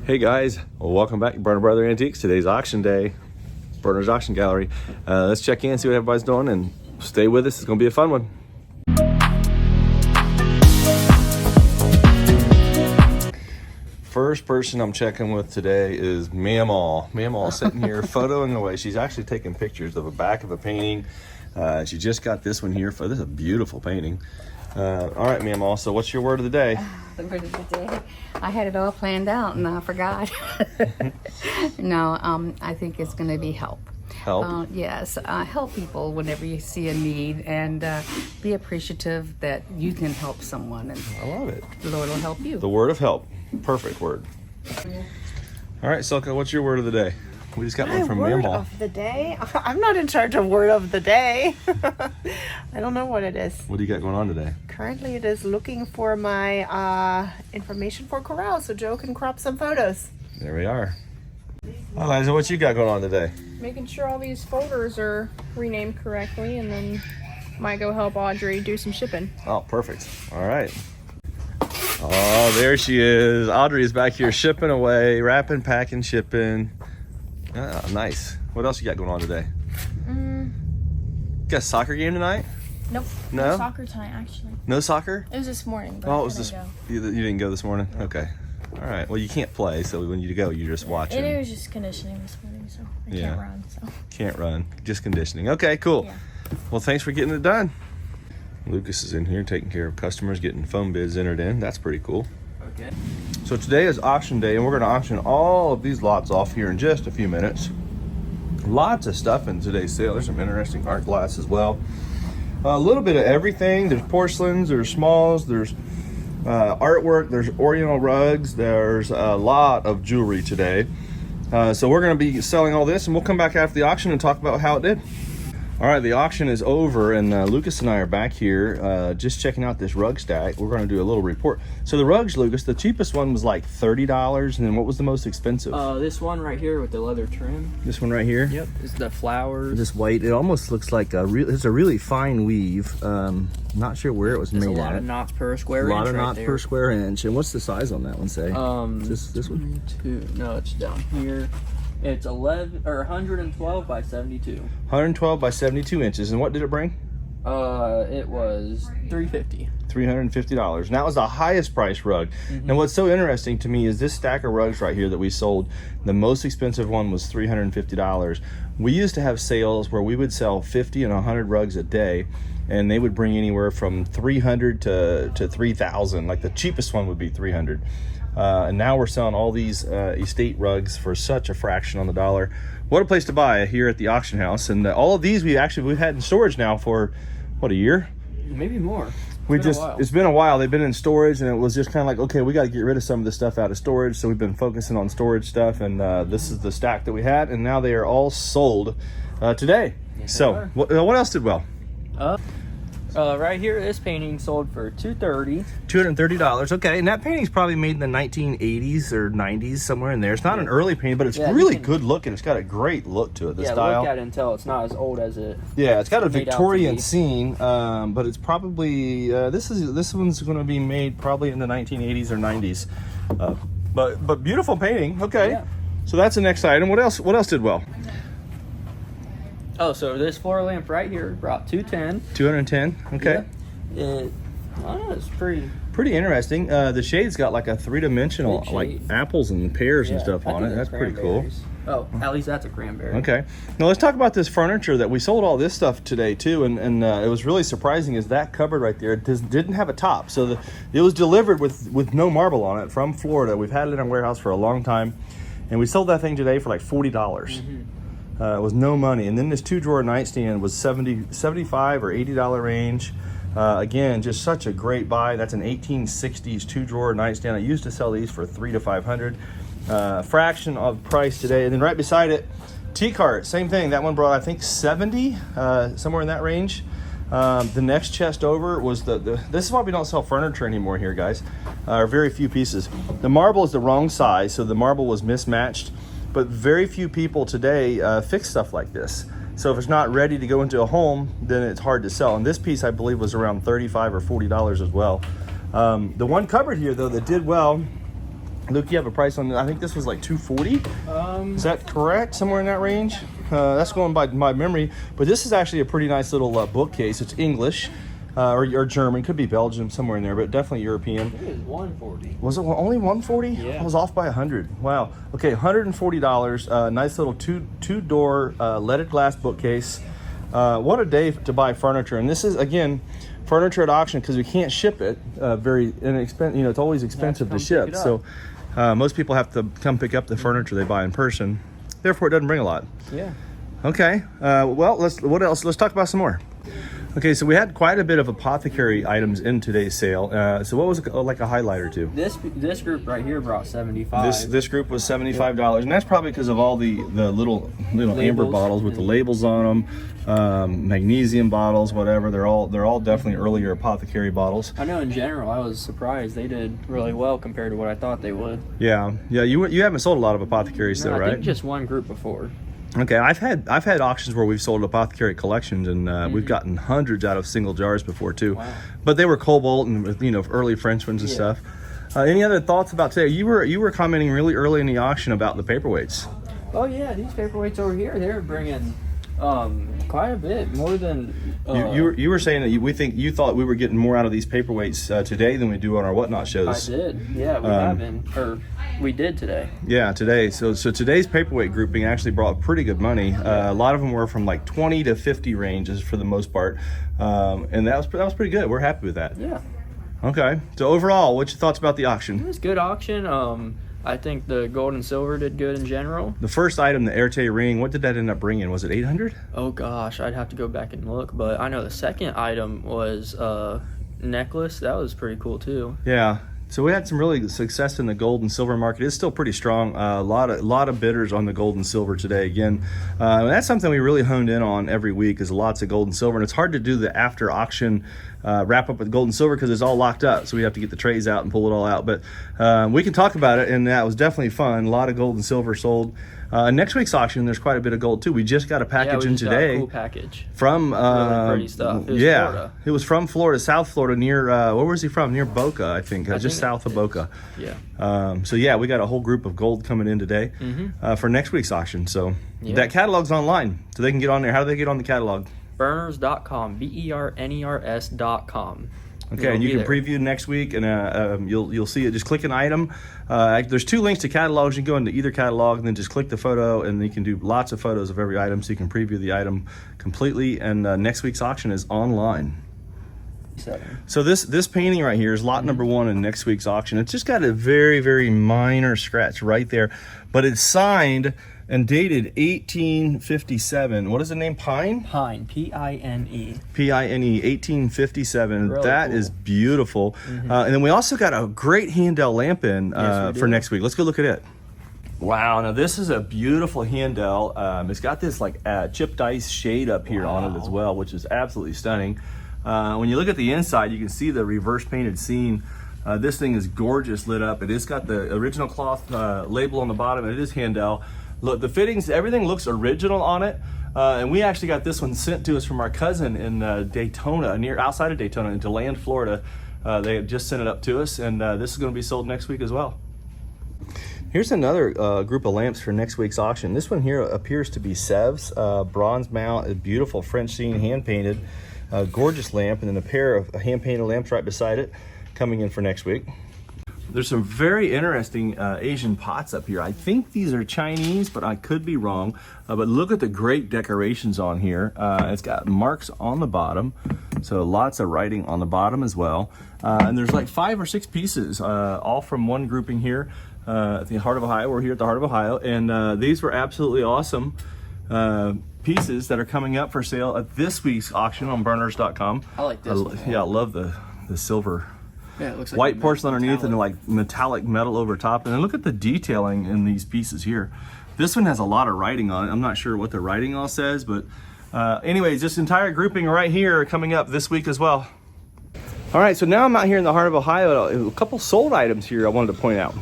Hey guys, well, welcome back to Burner Brother Antiques. Today's auction day, Burner's Auction Gallery. Let's check in, see what everybody's doing, and stay with us. It's going to be a fun one. First person I'm checking with today is Mamaw. Mamaw's sitting here photoing away. She's actually taking pictures of the back of a painting. She just got this one here. This is a beautiful painting. All right, Mamaw, so what's your word of the day? The word of the day. I had it all planned out and I forgot. No, I think it's going to be help. Help? Yes, help people whenever you see a need, and be appreciative that you can help someone, and I love it. the Lord will help you. The word of help. Perfect word. All right, Silka, what's your word of the day? We just got one from Word Mamaw. of the day? I'm not in charge of word of the day. I don't know what it is. What do you got going on today? Currently, it is looking for my information for Corral so Joe can crop some photos. There we are. Hi, Liza, what you got going on today? Making sure all these folders are renamed correctly, and then might go help Audrey do some shipping. Oh, perfect. All right. Oh, there she is. Audrey is back here shipping away, wrapping, packing, shipping. Ah, nice. What else you got going on today? Got a soccer game tonight? Nope. No? Soccer tonight, actually. No soccer? It was this morning. But Oh, I it was couldn't this. go. You didn't go this morning? Okay. All right. Well, you can't play, so when you go, you're just watching. And it was just conditioning this morning, so I Yeah. can't run. So Can't run. Just conditioning. Okay, cool. Yeah. Well, thanks for getting it done. Lucas is in here taking care of customers, getting phone bids entered in. That's pretty cool. Okay. So today is auction day, and we're going to auction all of these lots off here in just a few minutes. Lots of stuff in today's sale. There's some interesting art glass as well. A little bit of everything. There's porcelains, there's smalls, there's artwork, there's oriental rugs, there's a lot of jewelry today. So we're going to be selling all this, and we'll come back after the auction and talk about how it did. All right, the auction is over, and Lucas and I are back here just checking out this rug stack. We're going to do a little report. So the rugs, Lucas, the cheapest one was like $30, and then what was the most expensive? This one right here with the leather trim. This one right here? Yep. It's the flowers. This white, it almost looks like it's a really fine weave. Not sure where it was There's made a lot at. of knots per square A inch. lot of right knots there. per square inch. And what's the size on that one, say? This one? No, it's down here. It's 112 by 72. 112 by 72 inches. And what did it bring? It was $350. $350. And that was the highest price rug. Now what's so interesting to me is this stack of rugs right here that we sold, the most expensive one was $350. We used to have sales where we would sell 50 and 100 rugs a day, and they would bring anywhere from 300 to 3,000. Like the cheapest one would be 300. And now we're selling all these estate rugs for such a fraction on the dollar. What a place to buy here at the auction house. And all of these we've had in storage now for what, a year? Maybe more. It's been a while. They've been in storage, and it was just kind of like, okay, we got to get rid of some of this stuff out of storage. So we've been focusing on storage stuff, and this is the stack that we had, and now they are all sold today. Yes, so what else did well? Right here, this painting sold for $230. $230. Okay, and that painting's probably made in the 1980s or 90s, somewhere in there. It's not an early painting, but it's really good looking. It's got a great look to it. The style. Look at it and tell it's not as old as it. Yeah, it's got a made out to Victorian be. scene, but it's probably this one's going to be made probably in the 1980s or 90s. But beautiful painting. Okay, Yeah. So that's the next item. What else? What else did well? Oh, so this floor lamp right here brought $210. 210. Okay. Yeah. I don't know, it's Pretty interesting. The shade's got like a three-dimensional, Big like shade. apples and pears and Yeah, stuff I on think it. That's pretty cool. cranberries. Oh, at least that's a cranberry. Okay. Now let's talk about this furniture that we sold all this stuff today too, and it was really surprising is that cupboard right there didn't have a top. So it was delivered with no marble on it from Florida. We've had it in our warehouse for a long time, and we sold that thing today for like $40. It was no money. And then this 2-drawer nightstand was $75 or $80 range. Again, just such a great buy. That's an 1860s 2-drawer nightstand. I used to sell these for $300 to $500. Fraction of price today. And then right beside it, T-cart, same thing. That one brought, I think, 70, somewhere in that range. The next chest over was this is why we don't sell furniture anymore here, guys. Very few pieces. The marble is the wrong size, so the marble was mismatched. But very few people today fix stuff like this. So if it's not ready to go into a home, then it's hard to sell. And this piece, I believe, was around $35 or $40 as well. The one cupboard here, though, that did well Luke, you have a price on, I think this was like $240. Is that correct? Somewhere in that range? That's going by my memory. But this is actually a pretty nice little bookcase. It's English or German. Could be Belgium, somewhere in there, but definitely European. It was $140. Was it only $140? Yeah. I was off by 100. Wow. Okay, $140. Nice little two-door leaded glass bookcase. What a day to buy furniture. And this is, again, furniture at auction because we can't ship it very inexpensive. You know, it's always expensive to ship. So most people have to come pick up the furniture they buy in person. Therefore, it doesn't bring a lot. Yeah. Okay. Well, what else? Let's talk about some more. Okay, so we had quite a bit of apothecary items in today's sale. So what was like a highlight or two? This group right here brought $75. This group was $75, and that's probably because of all the little amber bottles with the labels on them, magnesium bottles, whatever. They're all definitely earlier apothecary bottles. I know in general, I was surprised they did really well compared to what I thought they would. Yeah. You haven't sold a lot of apothecaries though, I right? think just one group before. Okay, I've had auctions where we've sold apothecary collections, and we've gotten hundreds out of single jars before too. Wow. But they were cobalt and early French ones and stuff. Any other thoughts about today? You were commenting really early in the auction about the paperweights. Oh yeah, these paperweights over here, they're bringing quite a bit more than. You were saying that you thought we were getting more out of these paperweights today than we do on our whatnot shows. I did. Yeah, we have been, or we did today. Yeah, today. So today's paperweight grouping actually brought pretty good money. A lot of them were from like 20 to 50 ranges for the most part, and that was pretty good. We're happy with that. Yeah. Okay. So overall, what's your thoughts about the It auction? was a good auction. I think the gold and silver did good in general. The first item, the Erte ring, what did that end up bringing? Was it 800? Oh gosh, I'd have to go back and look, but I know the second item was necklace. That was pretty cool too. Yeah. So we had some really good success in the gold and silver market. It's still pretty strong. A lot of bidders on the gold and silver today. Again, and that's something we really honed in on every week is lots of gold and silver. And it's hard to do the after auction wrap up with gold and silver because it's all locked up. So we have to get the trays out and pull it all out. But we can talk about it, and that was definitely fun. A lot of gold and silver sold. Next week's auction, there's quite a bit of gold too. We just got a package in today. Got a cool package. From really pretty stuff. It was Florida. It was from Florida, South Florida, near where was he from? Near Boca, I think, just south of Boca. Yeah. So yeah, we got a whole group of gold coming in today for next week's auction. So that catalog's online, so they can get on there. How do they get on the catalog? Berners.com, BERNERS.com. Okay, and you can preview next week, and you'll see it. Just click an item. There's two links to catalogs. You can go into either catalog, and then just click the photo, and you can do lots of photos of every item, so you can preview the item completely. And next week's auction is online. So this painting right here is lot number 1 in next week's auction. It's just got a very, very minor scratch right there, but it's signed and dated 1857. What is the name? Pine? Pine, P-I-N-E. P-I-N-E, 1857. Really that cool. Is beautiful. And then we also got a great Handel lamp in for next week. Let's go look at it. Wow, now this is a beautiful Handel. It's got this like chipped ice shade up here on it as well, which is absolutely stunning. When you look at the inside, you can see the reverse painted scene. This thing is gorgeous lit up. It has got the original cloth label on the bottom, and it is Handel. Look, the fittings, everything looks original on it. And we actually got this one sent to us from our cousin in Daytona, outside of Daytona, in DeLand, Florida. They had just sent it up to us, and this is going to be sold next week as well. Here's another group of lamps for next week's auction. This one here appears to be Sev's bronze mount, a beautiful French scene, hand-painted, gorgeous lamp, and then a pair of hand-painted lamps right beside it coming in for next week. There's some very interesting Asian pots up here. I think these are Chinese, but I could be wrong. But look at the great decorations on here. It's got marks on the bottom, so lots of writing on the bottom as well. And there's like 5 or 6 pieces, all from one grouping here at the Heart of Ohio. We're here at the Heart of Ohio, and these were absolutely awesome pieces that are coming up for sale at this week's auction on Berners.com. I like this one. Yeah, I love the silver. Yeah, it looks like white porcelain underneath and like metallic metal over top. And then look at the detailing in these pieces here. This one has a lot of writing on it. I'm not sure what the writing all says, but anyways, this entire grouping right here coming up this week as well. All right, so now I'm out here in the Heart of Ohio. A couple sold items here I wanted to point out.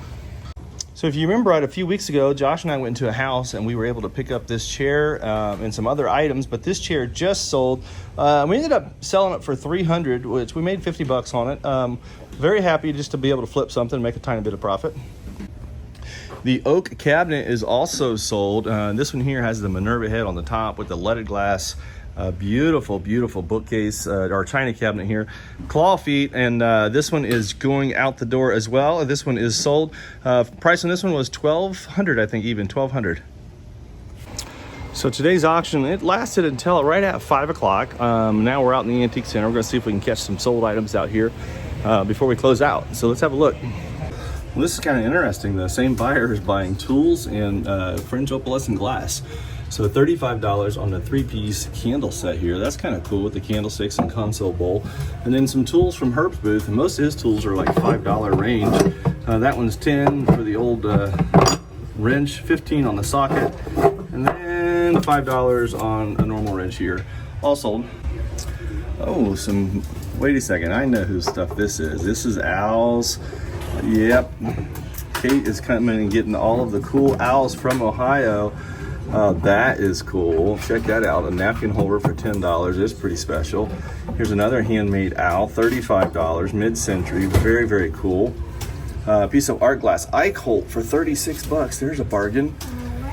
So if you remember right, a few weeks ago, Josh and I went into a house and we were able to pick up this chair and some other items, but this chair just sold. We ended up selling it for $300, which we made $50 on it. Very happy just to be able to flip something and make a tiny bit of profit. The oak cabinet is also sold. This one here has the Minerva head on the top with the leaded glass. Beautiful, beautiful bookcase, or china cabinet here. Claw feet, and this one is going out the door as well. This one is sold. Price on this one was $1,200, I think, even $1,200. So today's auction, it lasted until right at 5 o'clock. Now we're out in the antique center. We're gonna see if we can catch some sold items out here before we close out. So let's have a look. Well, this is kind of interesting. The same buyer is buying tools and fringe opalescent glass. So $35 on the 3-piece candle set here. That's kind of cool with the candlesticks and console bowl. And then some tools from Herb's booth, and most of his tools are like $5 range. That one's 10 for the old wrench, 15 on the socket, and then $5 on a normal wrench here. All sold. Oh, wait a second, I know whose stuff this is. This is Al's. Yep. Kate is coming and getting all of the cool owls from Ohio. That is cool. Check that out. A napkin holder for $10. It's pretty special. Here's another handmade owl, $35, mid-century. Very, very cool. Piece of art glass Eichholt for $36. There's a bargain.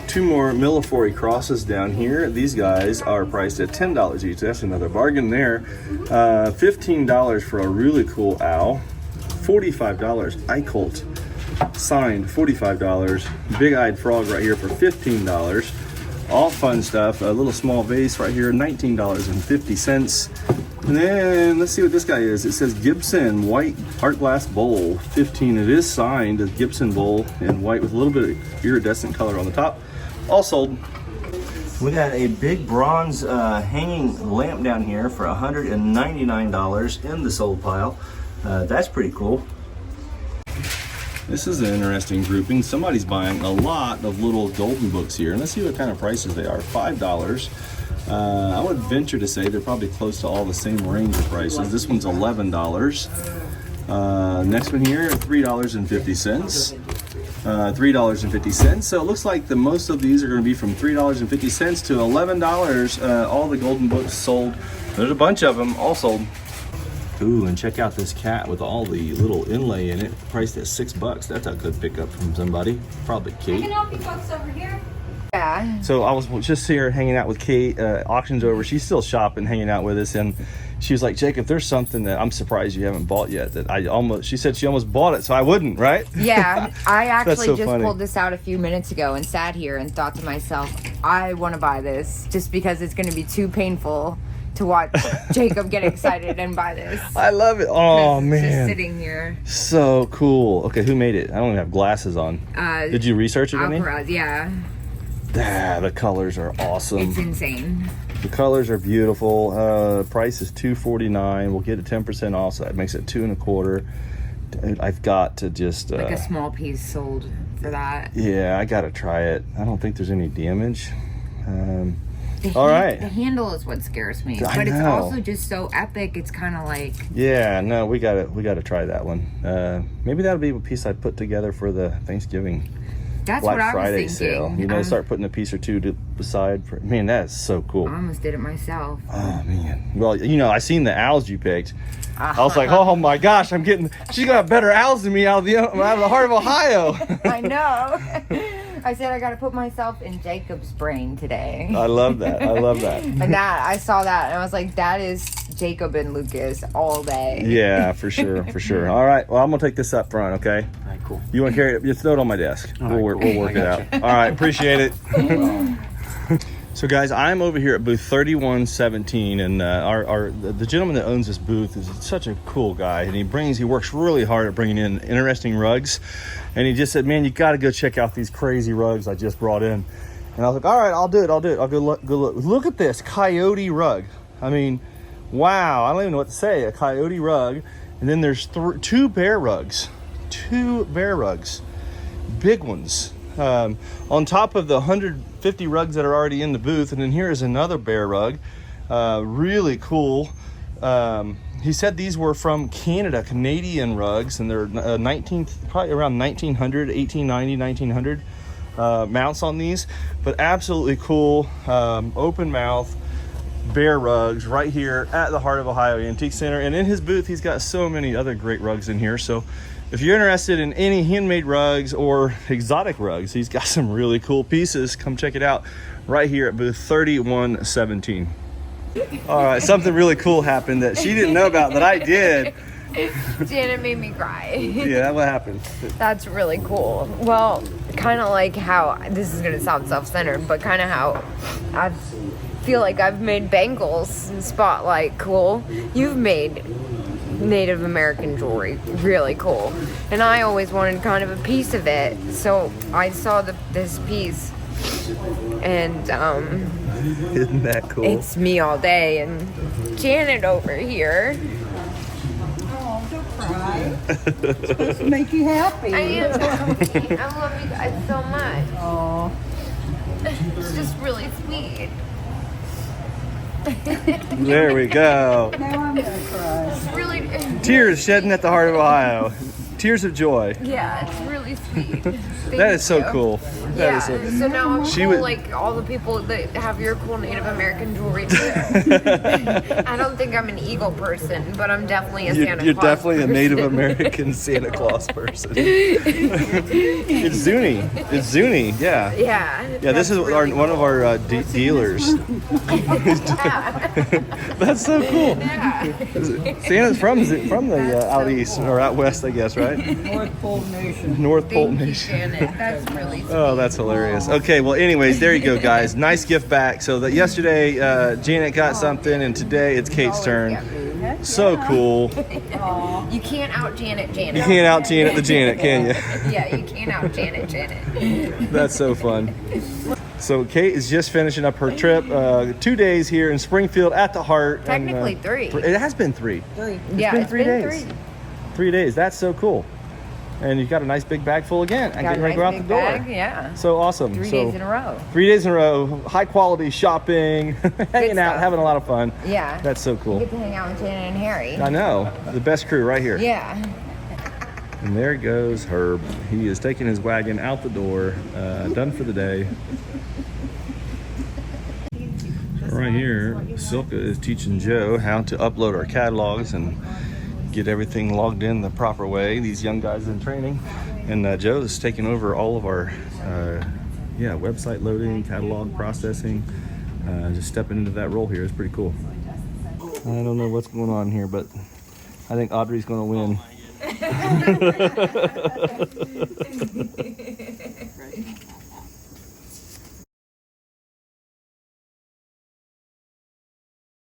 2 more Millefory crosses down here. These guys are priced at $10 each. That's another bargain there. $15 for a really cool owl. $45 Eichholt. Signed, $45. Big-eyed frog right here for $15. All fun stuff. A little small vase right here, $19.50. And then let's see what this guy is. It says Gibson white art glass bowl, $15. It is signed as Gibson bowl in white with a little bit of iridescent color on the top. All sold. We got a big bronze hanging lamp down here for $199 in the sold pile. That's pretty cool. This is an interesting grouping. Somebody's buying a lot of little golden books here. And let's see what kind of prices they are. $5. I would venture to say they're probably close to all the same range of prices. This one's $11. Next one here, $3.50. $3.50. So it looks like the most of these are going to be from $3.50 to $11. All the golden books sold. There's a bunch of them all sold. Ooh, and check out this cat with all the little inlay in it, priced at $6. That's a good pickup from somebody, probably Kate. I can help you folks over here. Yeah. So I was just here hanging out with Kate. Auction's over. She's still shopping, hanging out with us, and she was like, "Jacob, there's something that I'm surprised you haven't bought yet." She said she almost bought it, so I wouldn't, right? Yeah, I actually so just funny. pulled this out a few minutes ago and sat here and thought to myself, I want to buy this just because it's going to be too painful to watch Jacob get excited and buy this. I love it. Oh Just man, sitting here. so cool. Okay, who made it? I don't even have glasses on. Did you research it, any? Alcaraz, yeah. Ah, the colors are awesome. It's insane. The colors are beautiful. Price is $249. We'll get a 10% off, so that makes it $225. Dude, I've got to just Like a small piece sold for that. yeah, I gotta try it. I don't think there's any damage. All right. The handle is what scares me, I but it's know. also just so epic. It's kind of like Yeah, no, we gotta try that one. Maybe that'll be a piece I put together for the Thanksgiving that's Black what I Friday was thinking. sale. You know, start putting a piece or two beside. Man, that is so cool. I almost did it myself. Oh man. Well, you know, I seen the owls you picked. I was like, oh my gosh, she's got better owls than me out of the heart of Ohio. I know. I said I got to put myself in Jacob's brain today. I love that. And I saw that and I was like, that is Jacob and Lucas all day. Yeah, for sure. All right. Well, I'm gonna take this up front, okay? All right, cool. You want to carry it? Just throw it on my desk. All We'll right, work it out. All right. Appreciate it. So guys, I'm over here at booth 3117, and the gentleman that owns this booth is such a cool guy, and he works really hard at bringing in interesting rugs, and he just said, man, you got to go check out these crazy rugs I just brought in. And I was like, all right, I'll do it. I'll go look at this coyote rug. I mean, wow, I don't even know what to say. A coyote rug, and then there's 2 bear rugs, big ones. On top of the 150 rugs that are already in the booth, and then here is another bear rug, really cool. He said these were from Canada, Canadian rugs, and they're probably around 1900, 1890, 1900 mounts on these, but absolutely cool. Open mouth bear rugs right here at the Heart of Ohio Antique Center, and in his booth he's got so many other great rugs in here. So if you're interested in any handmade rugs or exotic rugs, he's got some really cool pieces. Come check it out right here at booth 3117. All right, something really cool happened that she didn't know about that I did. Janet made me cry. Yeah, what happened? That's really cool. Well, kind of like how, this is going to sound self-centered, but kind of how I feel like I've made bangles and spotlight cool. You've made Native American jewelry really cool. And I always wanted kind of a piece of it. So I saw this piece and Isn't that cool? it's me all day and Janet over here. Oh, don't cry. It's supposed to make you happy. I am happy. I love you guys so much. Oh, It's just really sweet. There we go. now I'm gonna cry. It's really, Tears shedding at the heart of Ohio. Tears of joy. yeah, it's really sweet. That is so Thank you. cool. That Yeah, is so so now I'm She cool would- like all the people that have your cool Native American jewelry too. I don't think I'm an eagle person, but I'm definitely a Santa You're Claus definitely a person. Native American Santa Claus person. It's Zuni. It's Zuni. Yeah. Yeah. Yeah, this is one of our dealers. That's so cool. Santa's from the out east or out west, I guess, right? North Pole Nation. North Pole Thank you, Nation. Janet. That's really sweet. Oh, that's hilarious. Okay, well, anyways, there you go, guys. Nice gift back. So that yesterday Janet got something, and today it's Kate's turn. So cool. You can't out Janet. You can't out Janet the Janet, can you? Yeah, you can't out Janet. That's so fun. So Kate is just finishing up her trip. 2 days here in Springfield at the Heart. and, Technically 3. It has been 3. Yeah, been it's 3 been days. 3. 3 days. That's so cool. And you've got a nice big bag full again. And Got a getting ready to go out nice the big door. bag, yeah. So awesome. 3 So days in a row. 3 days in a row. High quality shopping, hanging out, stuff. having a lot of fun. Yeah. That's so cool. Get to hang out with Janet and Harry. I know. The best crew right here. Yeah. And there goes Herb. He is taking his wagon out the door. Done for the day. Right here, Silka is teaching Joe how to upload our catalogs and get everything logged in the proper way. These young guys in training. And Joe is taking over all of our website loading, catalog processing. Just stepping into that role here is pretty cool. I don't know what's going on here, but I think Audrey's going to win.